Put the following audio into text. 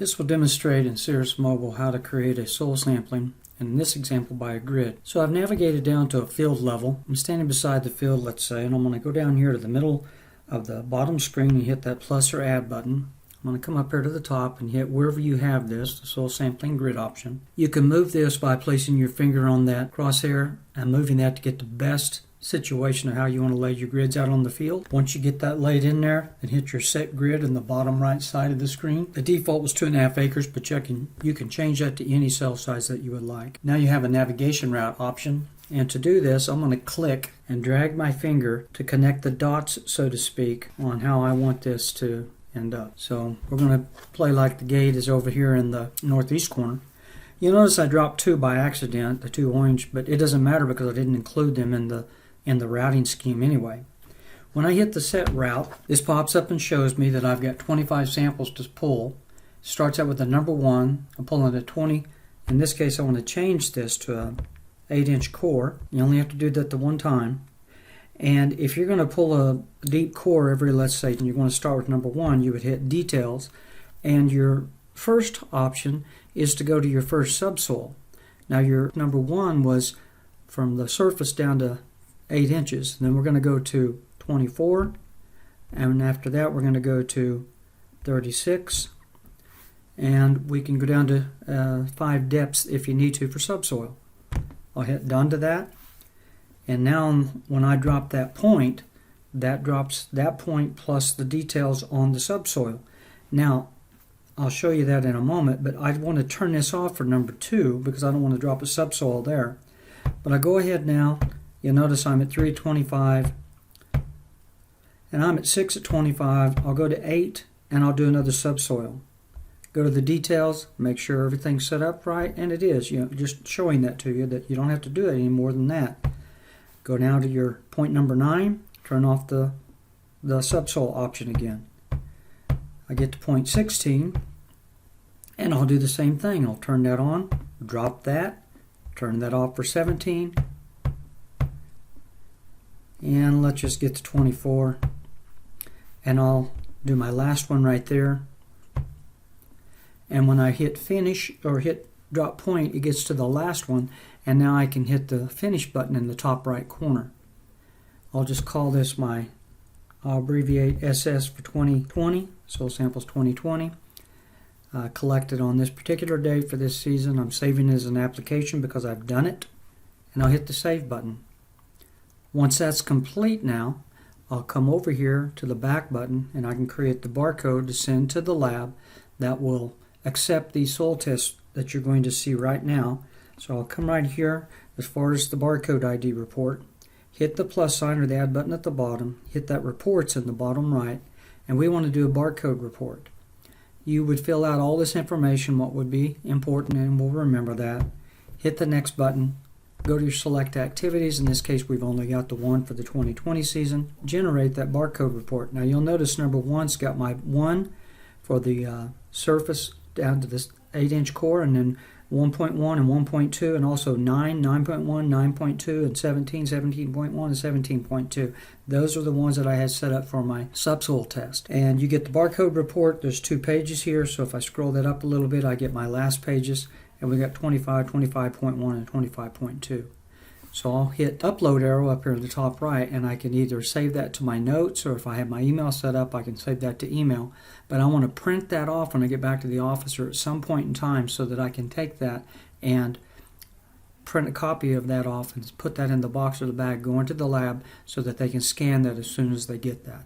This will demonstrate in Sirrus Mobile how to create a soil sampling, and in this example by a grid. So I've navigated down to a field level. I'm standing beside the field, let's say, and I'm going to go down here to the middle of the bottom screen and hit that plus or add button. I'm going to come up here to the top and hit wherever you have this, the soil sampling grid option. You can move this by placing your finger on that crosshair and moving that to get the best situation of how you want to lay your grids out on the field. Once you get that laid in there, then hit your set grid in the bottom right side of the screen. The default was 2.5 acres, but you can change that to any cell size that you would like. Now you have a navigation route option, and to do this I'm going to click and drag my finger to connect the dots, so to speak, on how I want this to end up. So we're going to play like the gate is over here in the northeast corner. You'll notice I dropped 2 by accident, the 2 orange, but it doesn't matter because I didn't include them in the routing scheme anyway. When I hit the set route, this pops up and shows me that I've got 25 samples to pull. Starts out with the number 1. I'm pulling a 20. In this case, I want to change this to a 8-inch core. You only have to do that the one time. And if you're going to pull a deep core every, let's say, and you're going to start with number 1, you would hit details. And your first option is to go to your first subsoil. Now your number 1 was from the surface down to 8 inches. And then we're going to go to 24, and after that we're going to go to 36, and we can go down to 5 depths if you need to for subsoil. I'll hit done to that, and now when I drop that point, that drops that point plus the details on the subsoil. Now I'll show you that in a moment, but I want to turn this off for number 2 because I don't want to drop a subsoil there. But I go ahead now. You'll notice I'm at 3 at 25, and I'm at 6 at 25. I'll go to 8, and I'll do another subsoil. Go to the details, make sure everything's set up right, and it is. Just showing that to you that you don't have to do it any more than that. Go now to your point number 9, turn off the subsoil option again. I get to point 16, and I'll do the same thing. I'll turn that on, drop that, turn that off for 17, and let's just get to 24, and I'll do my last one right there. And when I hit finish or hit drop point, it gets to the last one, and now I can hit the finish button in the top right corner. I'll just call this I'll abbreviate SS for 2020, soil samples 2020. Collected on this particular date for this season. I'm saving it as an application because I've done it, and I'll hit the save button. Once that's complete now, I'll come over here to the back button, and I can create the barcode to send to the lab that will accept these soil tests that you're going to see right now. So I'll come right here as far as the barcode ID report, hit the plus sign or the add button at the bottom, hit that reports in the bottom right, and we want to do a barcode report. You would fill out all this information, what would be important, and we'll remember that. Hit the next button. Go to your select activities. In this case, we've only got the one for the 2020 season. Generate that barcode report. Now you'll notice number 1's got my 1 for the surface down to this 8-inch core, and then 1.1 and 1.2, and also 9, 9.1, 9.2, and 17, 17.1, and 17.2. Those are the ones that I had set up for my subsoil test. And you get the barcode report. There's 2 pages here, so if I scroll that up a little bit, I get my last pages. And we got 25, 25.1, and 25.2. So I'll hit upload arrow up here in the top right, and I can either save that to my notes, or if I have my email set up, I can save that to email. But I want to print that off when I get back to the office or at some point in time, so that I can take that and print a copy of that off and put that in the box or the bag, go into the lab so that they can scan that as soon as they get that.